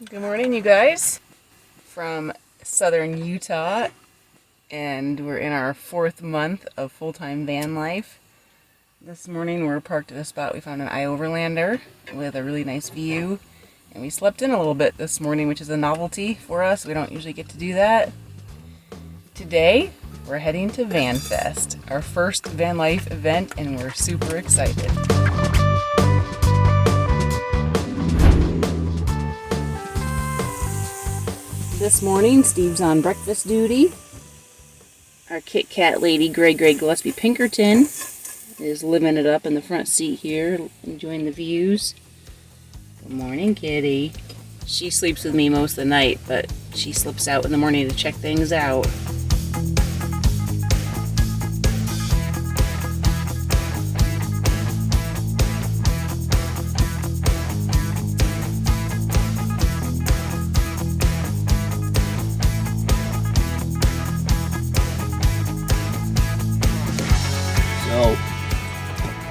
Good morning, you guys, from southern Utah, and we're in our 4th month of full-time van life. This morning we're parked at a spot we found an iOverlander with a really nice view, and we slept in a little bit this morning, which is a novelty for us. We don't usually get to do that. Today we're heading to VanFest, our first van life event, and we're super excited. This morning, Steve's on breakfast duty. Our Kit Kat lady, Gray Gillespie Pinkerton, is living it up in the front seat here, enjoying the views. Good morning, kitty. She sleeps with me most of the night, but she slips out in the morning to check things out. So,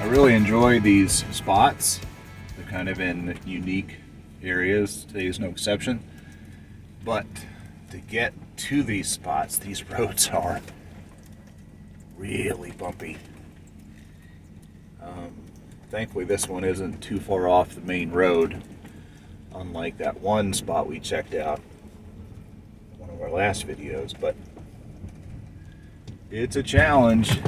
I really enjoy these spots. They're kind of in unique areas. Today is no exception. But to get to these spots, these roads are really bumpy. Thankfully, this one isn't too far off the main road, unlike that one spot we checked out in one of our last videos. But it's a challenge.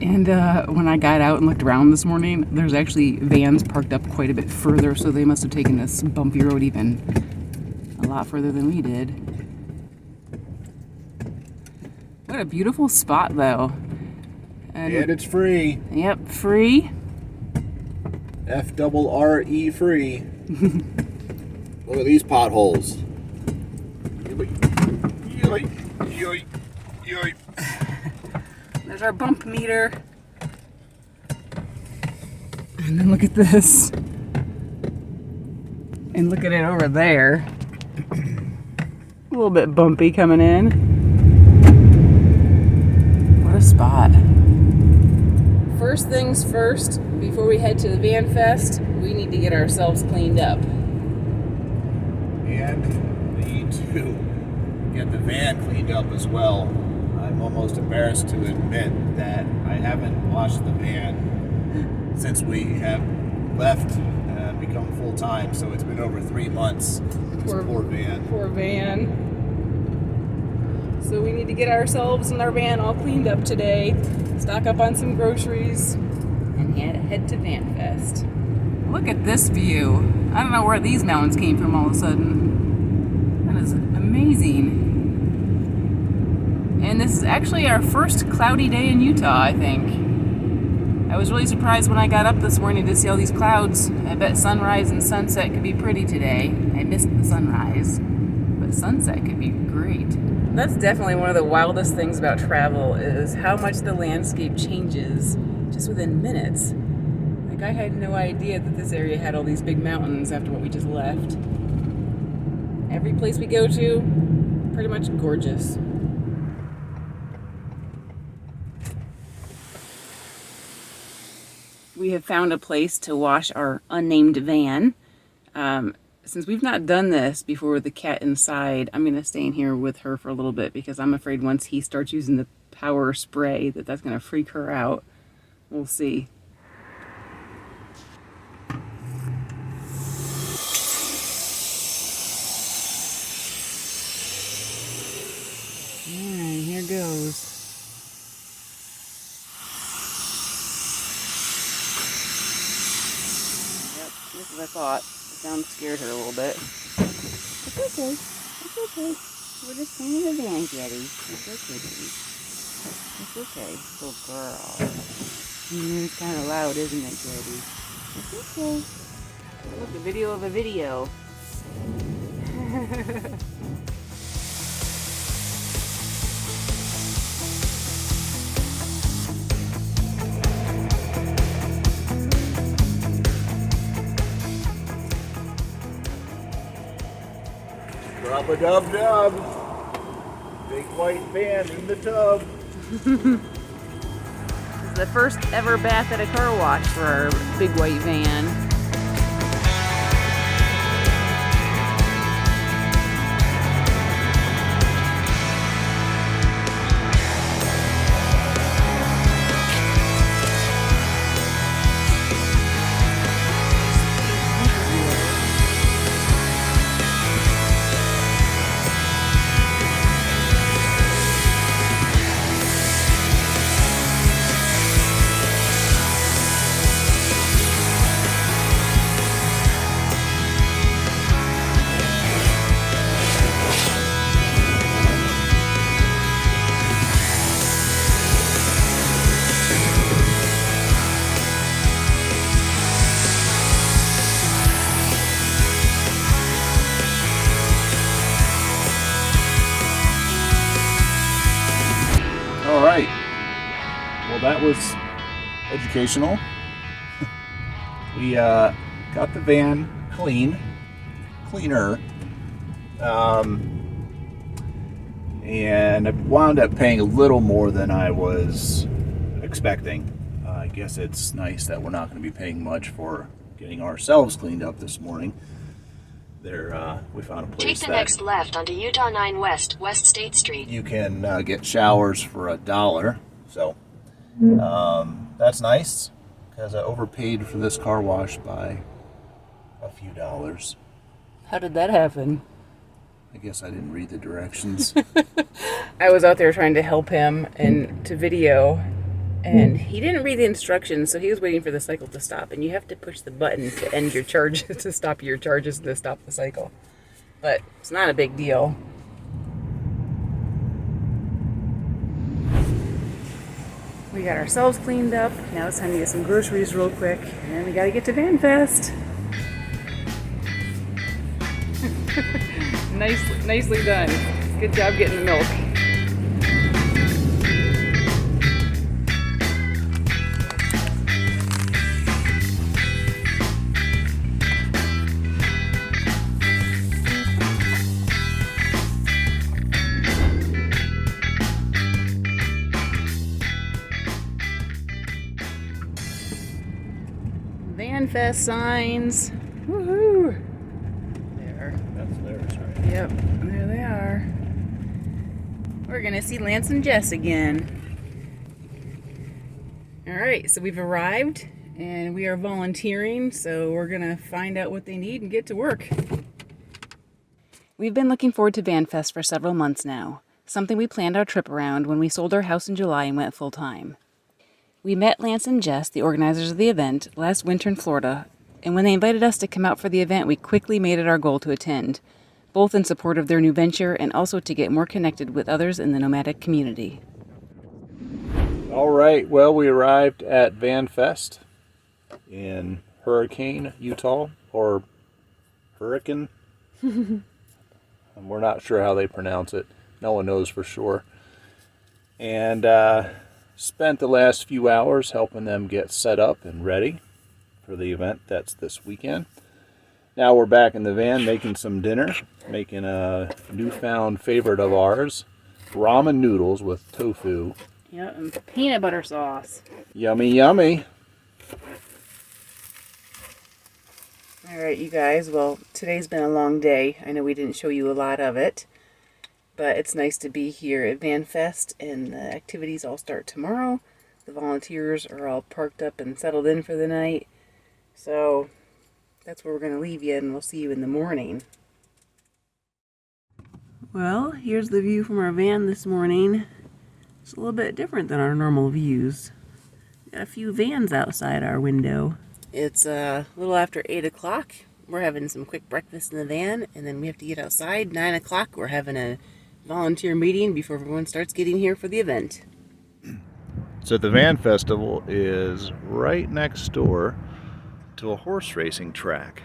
And when I got out and looked around this morning, there's actually vans parked up quite a bit further, so they must have taken this bumpy road even a lot further than we did. What a beautiful spot, though. And it's free. Yep, free. FRRE free. Look at these potholes. Yoy, yoy, yoy. There's our bump meter. And then look at this. And look at it over there. A little bit bumpy coming in. What a spot. First things first, before we head to the VanFest, we need to get ourselves cleaned up. And we need to get the van cleaned up as well. I'm almost embarrassed to admit that I haven't washed the van since we have left and become full-time, so it's been over 3 months. Poor van. Poor van. So we need to get ourselves and our van all cleaned up today, stock up on some groceries, and head to VanFest. Look at this view. I don't know where these mountains came from all of a sudden. That is amazing. And this is actually our first cloudy day in Utah, I think. I was really surprised when I got up this morning to see all these clouds. I bet sunrise and sunset could be pretty today. I missed the sunrise, but sunset could be great. That's definitely one of the wildest things about travel, is how much the landscape changes just within minutes. Like, I had no idea that this area had all these big mountains after what we just left. Every place we go to, pretty much gorgeous. We have found a place to wash our unnamed van. Since we've not done this before with the cat inside, I'm going to stay in here with her for a little bit because I'm afraid once he starts using the power spray that's going to freak her out. We'll see. Alright, here goes. That's what I thought. The sound scared her a little bit. It's okay. It's okay. We're just cleaning the van, Jetty. It's okay, baby. It's okay. Good girl. It's kind of loud, isn't it, Jetty? It's okay. Look, a video of a video. Rub-a-dub-dub. Big white van in the tub. This is the first ever bath at a car wash for our big white van. that was educational. We got the van cleaner, and I wound up paying a little more than I was expecting. I guess it's nice that we're not going to be paying much for getting ourselves cleaned up this morning. We found a place Take the next left onto Utah 9 West, West State Street. You can get showers for $1. So that's nice, because I overpaid for this car wash by a few dollars. How did that happen? I guess I didn't read the directions. I was out there trying to help him and to video, and he didn't read the instructions, so he was waiting for the cycle to stop. And you have to push the button to end your charge, to stop your charges, to stop the cycle. But it's not a big deal. We got ourselves cleaned up. Now it's time to get some groceries real quick, and then we got to get to VanFest. Nicely done. Good job getting the milk. VanFest signs. Woohoo! That's theirs, right? Yep, there they are. We're gonna see Lance and Jess again. Alright, so we've arrived and we are volunteering, so we're gonna find out what they need and get to work. We've been looking forward to VanFest for several months now, something we planned our trip around when we sold our house in July and went full time. We met Lance and Jess, the organizers of the event, last winter in Florida, and when they invited us to come out for the event, we quickly made it our goal to attend, both in support of their new venture and also to get more connected with others in the nomadic community. All right, well, we arrived at VanFest in Hurricane, Utah, or Hurricane. We're not sure how they pronounce it. No one knows for sure. And spent the last few hours helping them get set up and ready for the event that's this weekend. Now we're back in the van making some dinner, making a newfound favorite of ours, ramen noodles with tofu. Yep, and peanut butter sauce. Yummy, yummy. Alright, you guys, well, today's been a long day. I know we didn't show you a lot of it, but it's nice to be here at VanFest, and the activities all start tomorrow. The volunteers are all parked up and settled in for the night. So that's where we're going to leave you, and we'll see you in the morning. Well, here's the view from our van this morning. It's a little bit different than our normal views. Got a few vans outside our window. It's a little after 8 o'clock. We're having some quick breakfast in the van, and then we have to get outside. 9 o'clock, we're having a volunteer meeting before everyone starts getting here for the event. So the Van Festival is right next door to a horse racing track.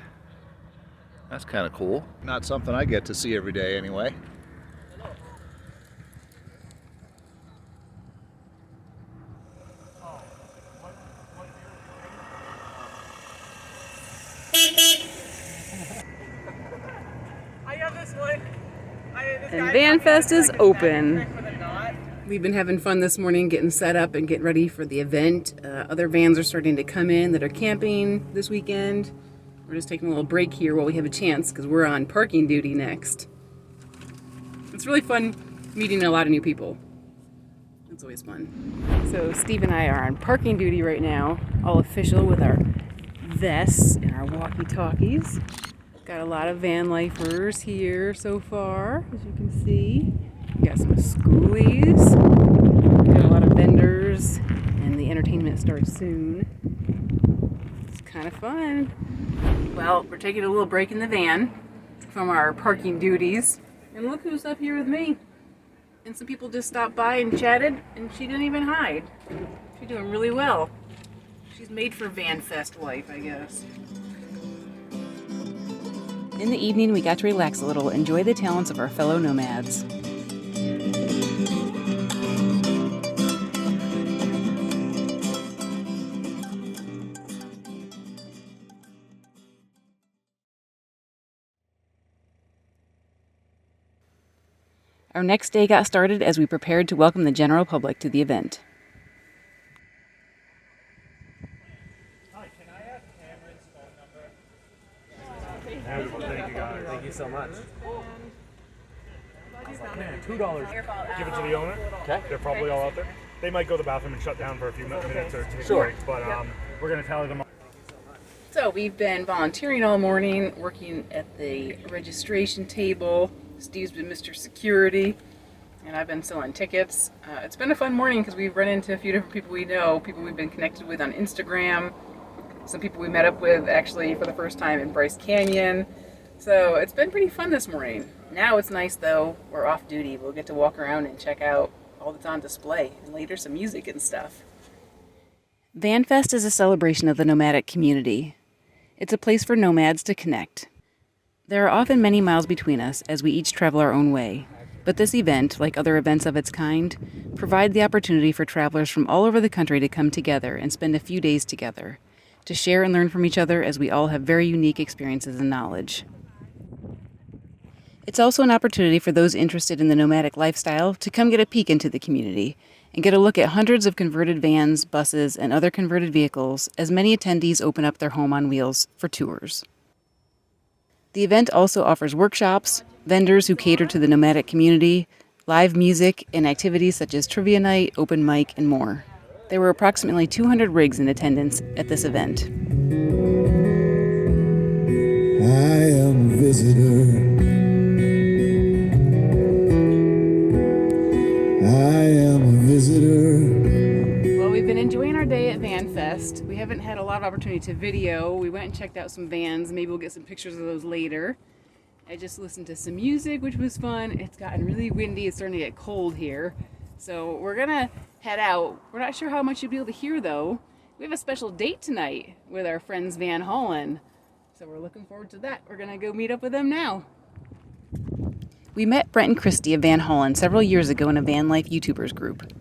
That's kind of cool. Not something I get to see every day anyway. And VanFest is open. We've been having fun this morning getting set up and getting ready for the event. Other vans are starting to come in that are camping this weekend. We're just taking a little break here while we have a chance because we're on parking duty next. It's really fun meeting a lot of new people. It's always fun. So Steve and I are on parking duty right now, all official with our vests and our walkie-talkies. Got a lot of van lifers here so far, as you can see. We got some schoolies. Got a lot of vendors, and the entertainment starts soon. It's kind of fun. Well, we're taking a little break in the van from our parking duties. And look who's up here with me. And some people just stopped by and chatted, and she didn't even hide. She's doing really well. She's made for VanFest life, I guess. In the evening, we got to relax a little, enjoy the talents of our fellow nomads. Our next day got started as we prepared to welcome the general public to the event. Hi, can I have Cameron's phone number? Thank you, guys. Thank you so much. Man, $2. Give it to the owner. Okay. They're probably all out there. They might go to the bathroom and shut down for a few minutes or take a break, but we're going to tally them up. So we've been volunteering all morning, working at the registration table. Steve's been Mr. Security, and I've been selling tickets. It's been a fun morning because we've run into a few different people we know, people we've been connected with on Instagram, some people we met up with actually for the first time in Bryce Canyon. So it's been pretty fun this morning. Now it's nice though, we're off duty. We'll get to walk around and check out all that's on display, and later some music and stuff. VanFest is a celebration of the nomadic community. It's a place for nomads to connect. There are often many miles between us as we each travel our own way, but this event, like other events of its kind, provide the opportunity for travelers from all over the country to come together and spend a few days together, to share and learn from each other as we all have very unique experiences and knowledge. It's also an opportunity for those interested in the nomadic lifestyle to come get a peek into the community and get a look at hundreds of converted vans, buses, and other converted vehicles as many attendees open up their home on wheels for tours. The event also offers workshops, vendors who cater to the nomadic community, live music, and activities such as trivia night, open mic, and more. There were approximately 200 rigs in attendance at this event. I am a visitor. I am a visitor. Well, we've been enjoying our day at VanFest. We haven't had a lot of opportunity to video. We went and checked out some vans. Maybe we'll get some pictures of those later. I just listened to some music, which was fun. It's gotten really windy. It's starting to get cold here. So we're gonna head out. We're not sure how much you'll be able to hear though. We have a special date tonight with our friends Van Hollen. So we're looking forward to that. We're gonna go meet up with them now. We met Brent and Christy of Van Hollen several years ago in a VanLife YouTubers group.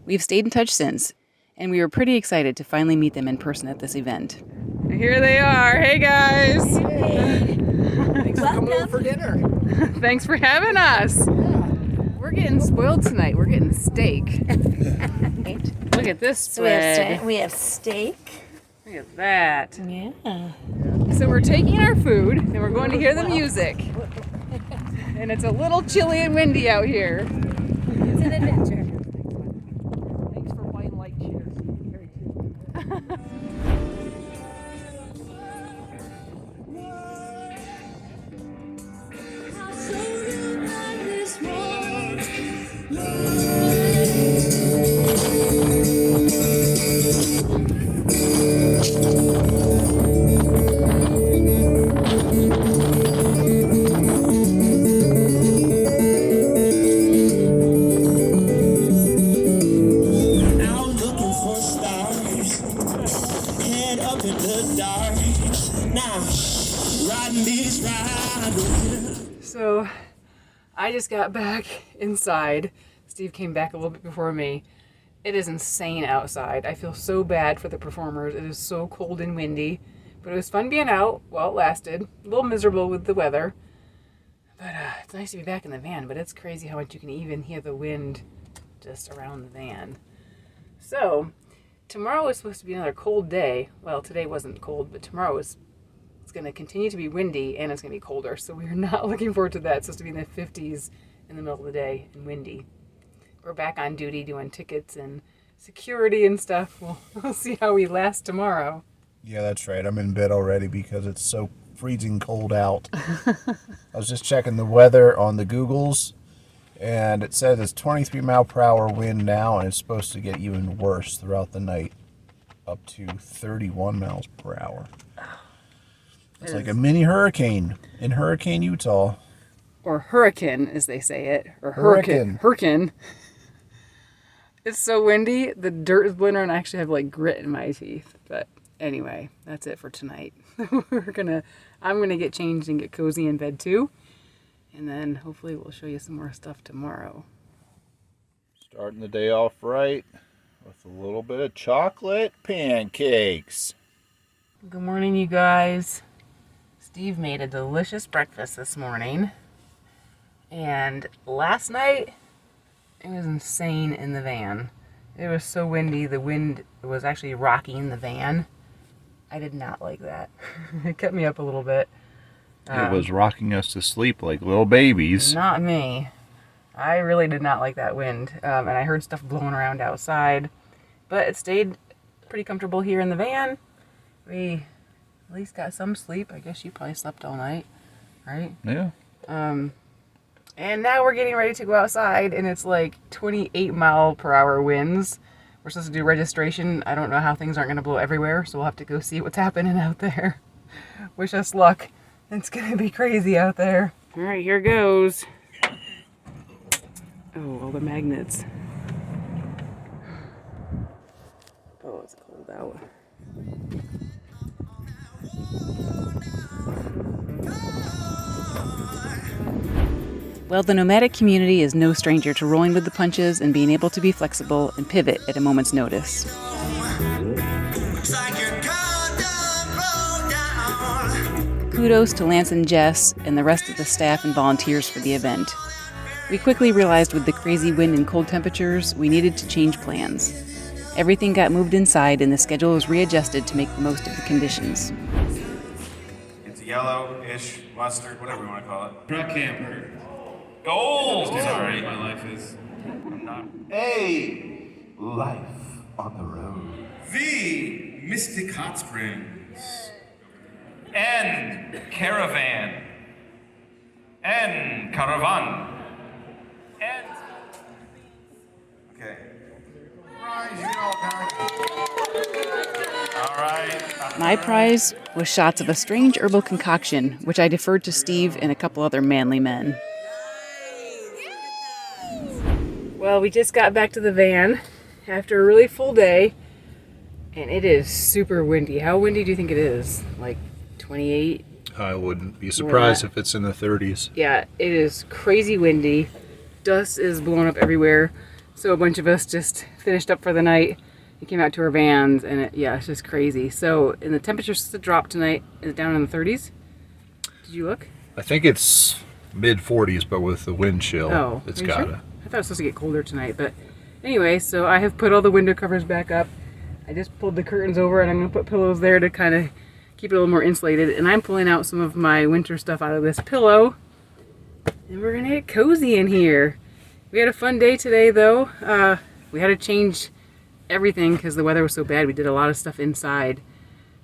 We've stayed in touch since, and we were pretty excited to finally meet them in person at this event. Here they are. Hey guys! Hey. Thanks for coming over for dinner. Thanks for having us. We're getting spoiled tonight. We're getting steak. Look at this spread. We have steak. Look at that. Yeah. So we're taking our food and we're going to hear the music. And it's a little chilly and windy out here. It's an adventure. Thanks for playing light cheers. So I just got back inside. Steve came back a little bit before me. It is insane outside. I feel so bad for the performers. It is so cold and windy, but it was fun being out while it lasted. A little miserable with the weather, but it's nice to be back in the van, but it's crazy how much you can even hear the wind just around the van. So tomorrow is supposed to be another cold day. Well, today wasn't cold, but tomorrow it's going to continue to be windy and it's going to be colder. So we're not looking forward to that. It's supposed to be in the 50s in the middle of the day and windy. We're back on duty doing tickets and security and stuff. We'll see how we last tomorrow. Yeah, that's right. I'm in bed already because it's so freezing cold out. I was just checking the weather on the Googles, and it says it's 23 mile per hour wind now, and it's supposed to get even worse throughout the night, up to 31 miles per hour. It's like a mini hurricane in Hurricane, Utah. Or hurricane, as they say it. Or hurricane. It's so windy, the dirt is blowing around. I actually have like grit in my teeth. But anyway, that's it for tonight. I'm gonna get changed and get cozy in bed too. And then hopefully we'll show you some more stuff tomorrow. Starting the day off right with a little bit of chocolate pancakes. Good morning, you guys. Steve made a delicious breakfast this morning. And last night, it was insane in the van. It was so windy, the wind was actually rocking the van. I did not like that. It kept me up a little bit. It was rocking us to sleep like little babies. Not me. I really did not like that wind. And I heard stuff blowing around outside. But it stayed pretty comfortable here in the van. We at least got some sleep. I guess you probably slept all night, right? Yeah. And now we're getting ready to go outside, and it's like 28-mile-per-hour winds. We're supposed to do registration. I don't know how things aren't going to blow everywhere, so we'll have to go see what's happening out there. Wish us luck. It's going to be crazy out there. All right, here goes. Oh, all the magnets. Oh, it's cold out. Well, the nomadic community is no stranger to rolling with the punches and being able to be flexible and pivot at a moment's notice. Kudos to Lance and Jess and the rest of the staff and volunteers for the event. We quickly realized with the crazy wind and cold temperatures, we needed to change plans. Everything got moved inside and the schedule was readjusted to make the most of the conditions. It's yellow-ish, mustard, whatever you want to call it. Truck camper. Gold! Sorry, my life is. A life on the road. The Mystic Hot Springs. And caravan. And caravan. And... Okay. All right. My prize was shots of a strange herbal concoction, which I deferred to Steve and a couple other manly men. Well, we just got back to the van after a really full day, and it is super windy. How windy do you think it is? Like 28? I wouldn't be surprised if it's in the 30s. Yeah, it is crazy windy. Dust is blowing up everywhere. So a bunch of us just finished up for the night and came out to our vans, and it's just crazy. So, and the temperature's supposed to drop tonight. Is it down in the 30s? Did you look? I think it's mid 40s, but with the wind chill, it's are you gotta. sure? I thought it was supposed to get colder tonight, but anyway, so I have put all the window covers back up. I just pulled the curtains over, and I'm gonna put pillows there to kind of keep it a little more insulated. And I'm pulling out some of my winter stuff out of this pillow, and we're gonna get cozy in here. We had a fun day today, though. We had to change everything because the weather was so bad. We did a lot of stuff inside,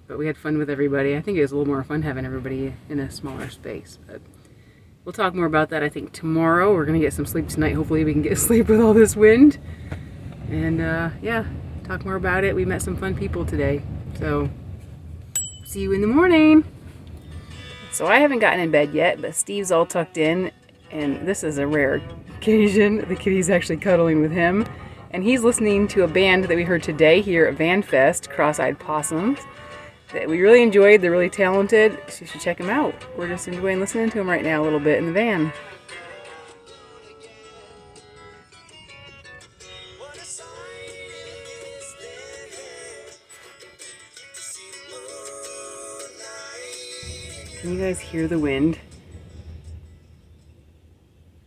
but we had fun with everybody. I think it was a little more fun having everybody in a smaller space, but we'll talk more about that, I think, tomorrow. We're going to get some sleep tonight. Hopefully we can get sleep with all this wind. And, talk more about it. We met some fun people today. So, see you in the morning. So I haven't gotten in bed yet, but Steve's all tucked in, and this is a rare occasion. The kitty's actually cuddling with him. And he's listening to a band that we heard today here at VanFest, Cross-Eyed Possums, that we really enjoyed. They're really talented, so you should check them out. We're just enjoying listening to them right now a little bit in the van. Can you guys hear the wind?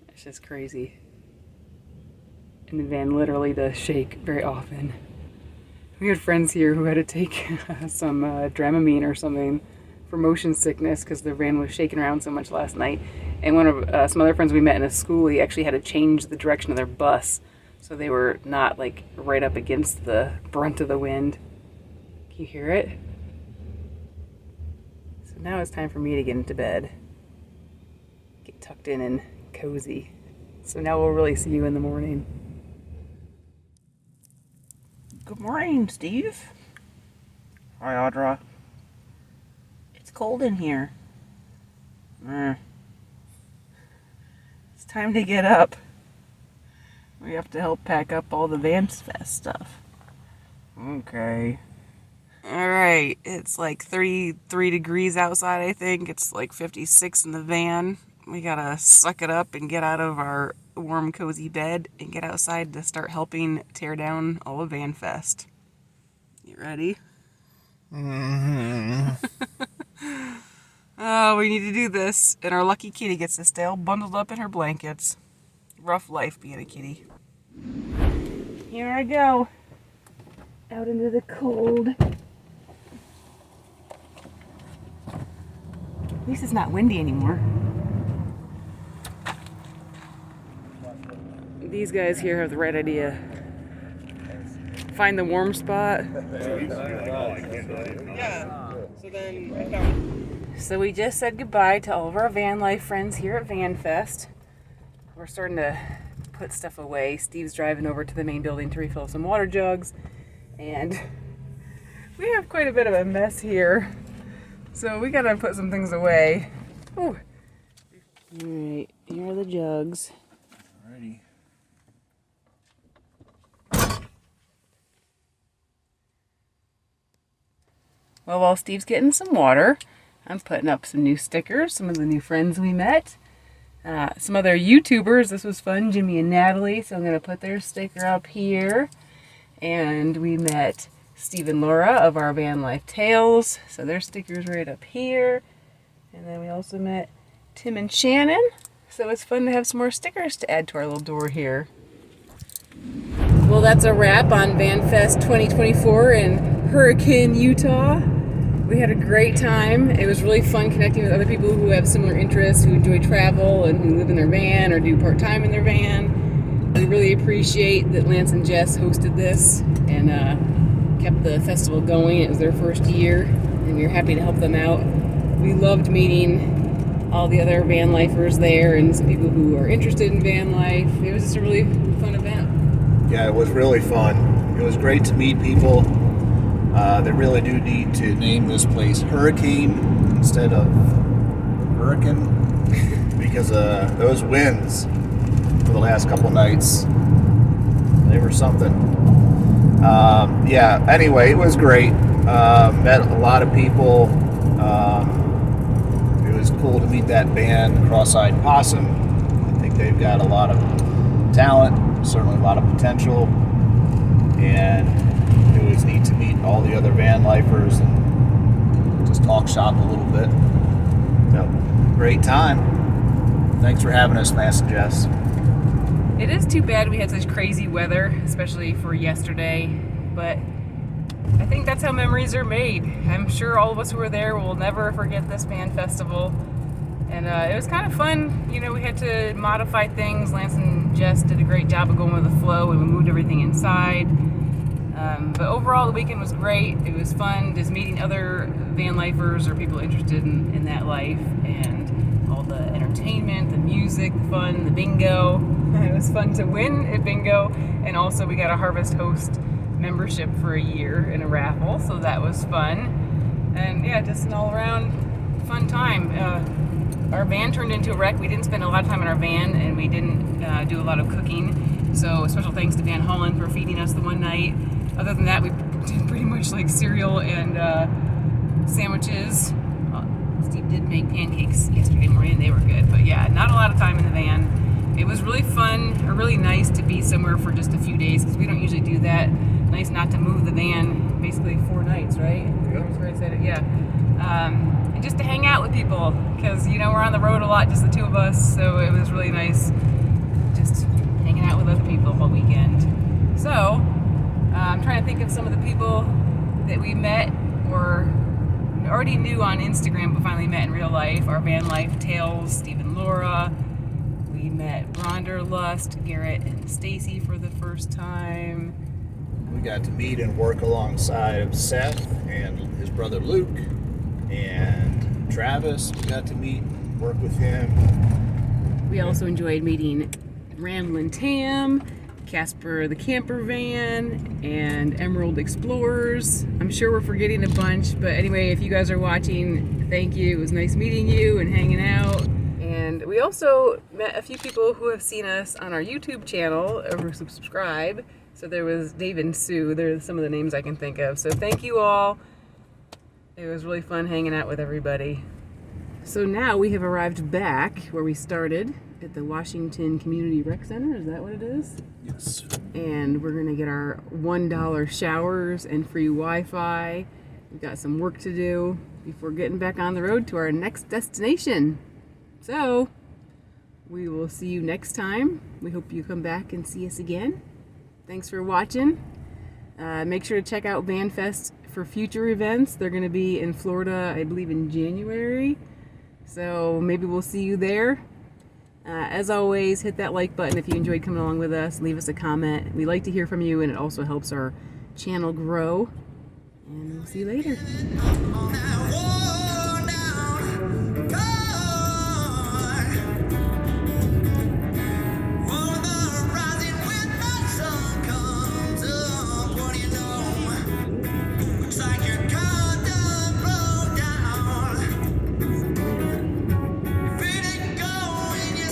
It's just crazy. And the van literally does shake very often. We had friends here who had to take some Dramamine or something for motion sickness because the van was shaking around so much last night. And one of some other friends we met in a school, he actually had to change the direction of their bus so they were not like right up against the brunt of the wind. Can you hear it? So now it's time for me to get into bed. Get tucked in and cozy. So now we'll really see you in the morning. Good morning, Steve. Hi, Audra. It's cold in here. It's time to get up. We have to help pack up all the VanFest stuff. Okay. Alright, it's like 33 degrees outside, I think. It's like 56 in the van. We gotta suck it up and get out of our warm, cozy bed and get outside to start helping tear down all of VanFest. You ready? Mm-hmm. Oh, we need to do this. And our lucky kitty gets to stay all bundled up in her blankets. Rough life being a kitty. Here I go. Out into the cold. At least it's not windy anymore. These guys here have the right idea. Find the warm spot. So we just said goodbye to all of our van life friends here at VanFest. We're starting to put stuff away. Steve's driving over to the main building to refill some water jugs. And we have quite a bit of a mess here. So we gotta put some things away. Ooh. All right, here are the jugs. Alrighty. Well, while Steve's getting some water, I'm putting up some new stickers, some of the new friends we met. Some other YouTubers, this was fun, Jimmy and Natalie, so I'm going to put their sticker up here. And we met Steve and Laura of our Van Life Tales, so their sticker's right up here. And then we also met Tim and Shannon, so it's fun to have some more stickers to add to our little door here. Well, that's a wrap on VanFest 2024 in Hurricane, Utah. We had a great time. It was really fun connecting with other people who have similar interests, who enjoy travel and who live in their van or do part-time in their van. We really appreciate that Lance and Jess hosted this and kept the festival going. It was their first year and we were happy to help them out. We loved meeting all the other van lifers there and some people who are interested in van life. It was just a really fun event. Yeah, it was really fun. It was great to meet people. They really do need to name this place Hurricane instead of Hurricane because those winds for the last couple nights, they were something. Yeah, anyway, it was great. Met a lot of people. It was cool to meet that band, Cross-Eyed Possum. I think they've got a lot of talent, certainly a lot of potential, and it was neat to meet all the other van lifers and just talk shop a little bit. So, great time. Thanks for having us, Lance and Jess. It is too bad we had such crazy weather, especially for yesterday, but I think that's how memories are made. I'm sure all of us who were there will never forget this van festival. And it was kind of fun. You know, we had to modify things. Lance and Jess did a great job of going with the flow and we moved everything inside. But overall, the weekend was great. It was fun just meeting other van lifers or people interested in that life, and all the entertainment, the music, the fun, the bingo. It was fun to win at bingo, and also we got a Harvest Host membership for a year in a raffle, so that was fun. And yeah, just an all-around fun time. Our van turned into a wreck. We didn't spend a lot of time in our van, and we didn't do a lot of cooking. So special thanks to Van Holland for feeding us the one night. Other than that, we did pretty much like cereal and sandwiches. Steve did make pancakes yesterday morning. They were good. But yeah, not a lot of time in the van. It was really fun, or really nice to be somewhere for just a few days because we don't usually do that. Nice not to move the van basically 4 nights, right? Yeah. And just to hang out with people because, you know, we're on the road a lot, just the two of us. So it was really nice just hanging out with other people all weekend. So I'm trying to think of some of the people that we met or already knew on Instagram but finally met in real life. Our Van Life Tales, Steve and Laura. We met Rhonda, Lust, Garrett, and Stacy for the first time. We got to meet and work alongside of Seth and his brother Luke and Travis. We got to meet and work with him. We also enjoyed meeting Ramblin' Tam, Casper the Camper Van, and Emerald Explorers. I'm sure we're forgetting a bunch, but anyway, if you guys are watching, thank you. It was nice meeting you and hanging out. And we also met a few people who have seen us on our YouTube channel or who subscribe. So there was Dave and Sue. They're some of the names I can think of. So thank you all. It was really fun hanging out with everybody. So now we have arrived back where we started at the Washington Community Rec Center. Is that what it is? Yes. And we're gonna get our $1 showers and free Wi-Fi. We've got some work to do before getting back on the road to our next destination. So, we will see you next time. We hope you come back and see us again. Thanks for watching. Make sure to check out VanFest for future events. They're going to be in Florida, I believe, in January. So maybe we'll see you there. As always, hit that like button if you enjoyed coming along with us. Leave us a comment. We like to hear from you, and it also helps our channel grow. And we'll see you later.